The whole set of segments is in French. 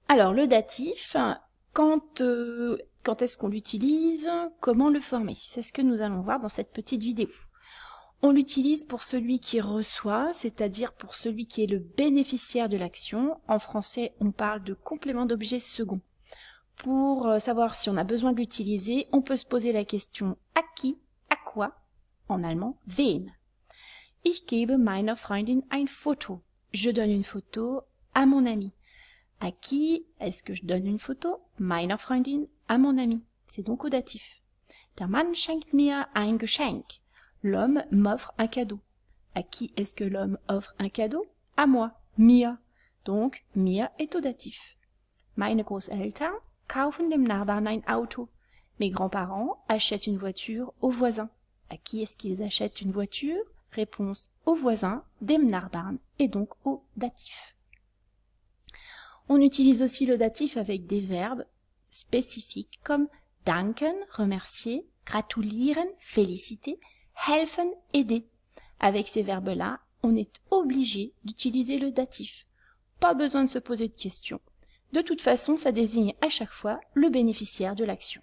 Alors, le datif, quand est-ce qu'on l'utilise? Comment le former? C'est ce que nous allons voir dans cette petite vidéo. On l'utilise pour celui qui reçoit, c'est-à-dire pour celui qui est le bénéficiaire de l'action. En français, on parle de complément d'objet second. Pour savoir si on a besoin de l'utiliser, on peut se poser la question à qui, à quoi? En allemand, wem. Ich gebe meiner Freundin ein Foto. Je donne une photo à mon ami. À qui est-ce que je donne une photo? Meiner Freundin, à mon ami. C'est donc au datif. Der Mann schenkt mir ein Geschenk. L'homme m'offre un cadeau. À qui est-ce que l'homme offre un cadeau? À moi, mir. Donc, mir est au datif. Meine Großeltern kaufen dem Nachbarn ein Auto. Mes grands-parents achètent une voiture au voisin. À qui est-ce qu'ils achètent une voiture? Réponse au voisin, dem Nachbarn, et donc au datif. On utilise aussi le datif avec des verbes spécifiques comme danken, remercier, gratulieren, féliciter, helfen, aider. Avec ces verbes-là, on est obligé d'utiliser le datif. Pas besoin de se poser de questions. De toute façon, ça désigne à chaque fois le bénéficiaire de l'action.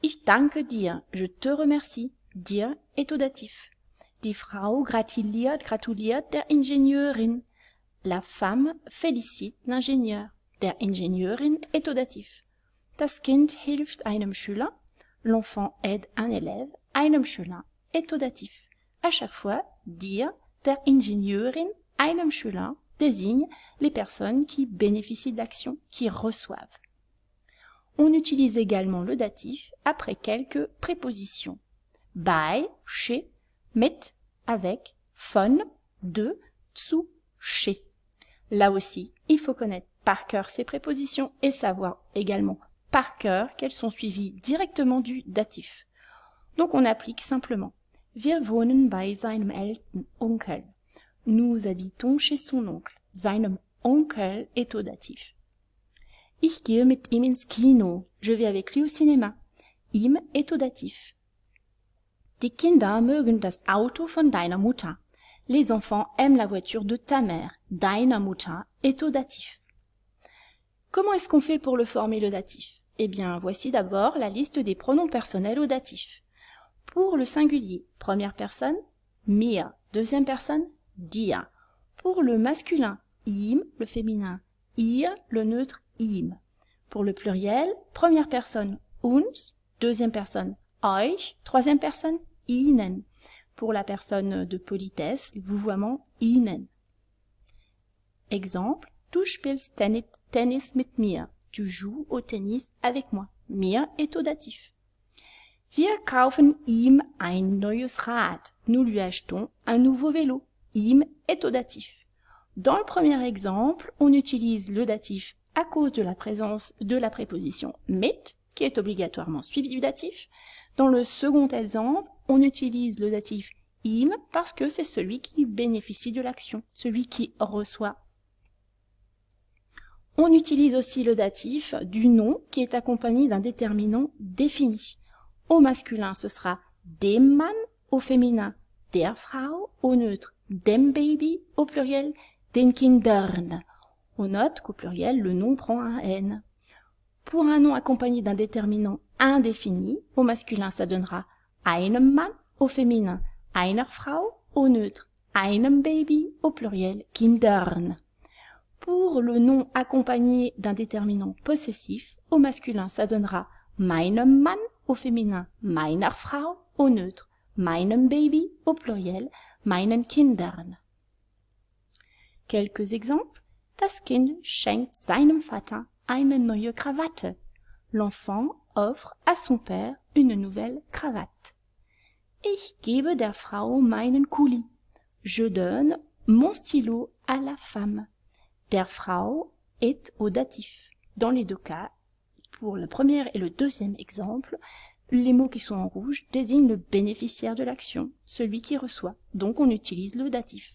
Ich danke dir, je te remercie. Dir est au datif. Die Frau gratuliert der Ingenieurin. La femme félicite l'ingénieur. Der Ingenieurin est au datif. Das Kind hilft einem Schüler. L'enfant aide un élève. Einem Schüler est au datif. À chaque fois, dire der Ingenieurin, einem Schüler désigne les personnes qui bénéficient de l'action, qui reçoivent. On utilise également le datif après quelques prépositions. Bei, chez, mit, avec, von, de, zu, chez. Là aussi, il faut connaître par cœur ces prépositions et savoir également par cœur qu'elles sont suivies directement du datif. Donc on applique simplement. Wir wohnen bei seinem ältesten Onkel. Nous habitons chez son oncle. Seinem Onkel est au datif. Ich gehe mit ihm ins Kino. Je vais avec lui au cinéma. Ihm est au datif. Die Kinder mögen das Auto von deiner Mutter. Les enfants aiment la voiture de ta mère. Deiner Mutter est au datif. Comment est-ce qu'on fait pour le former le datif? Eh bien, voici d'abord la liste des pronoms personnels au datif. Pour le singulier, première personne, mir. Deuxième personne, dir. Pour le masculin, ihm, le féminin, ihr, le neutre, ihm. Pour le pluriel, première personne, uns. Deuxième personne, euch. Troisième personne, ihnen. Pour la personne de politesse, vouvoiement, ihnen. Exemple, du spielst Tennis mit mir. Tu joues au tennis avec moi. Mir est au datif. Wir kaufen ihm ein neues Rad. Nous lui achetons un nouveau vélo. Ihm est au datif. Dans le premier exemple, on utilise le datif à cause de la présence de la préposition mit, qui est obligatoirement suivie du datif. Dans le second exemple, on utilise le datif ihm parce que c'est celui qui bénéficie de l'action, celui qui reçoit. On utilise aussi le datif du nom qui est accompagné d'un déterminant défini. Au masculin, ce sera dem Mann, au féminin der Frau, au neutre dem Baby, au pluriel den Kindern. On note qu'au pluriel, le nom prend un N. Pour un nom accompagné d'un déterminant indéfini, au masculin, ça donnera einem Mann, au féminin einer Frau, au neutre einem Baby, au pluriel Kindern. Pour le nom accompagné d'un déterminant possessif, au masculin, ça donnera meinem Mann, au féminin meiner Frau, au neutre meinem Baby, au pluriel meinen Kindern. Quelques exemples. Das Kind schenkt seinem Vater eine neue Krawatte. L'enfant offre à son père une nouvelle cravate. Ich gebe der Frau meinen Kuli. Je donne mon stylo à la femme. Der Frau est au datif. Dans les deux cas, pour le premier et le deuxième exemple, les mots qui sont en rouge désignent le bénéficiaire de l'action, celui qui reçoit. Donc on utilise le datif.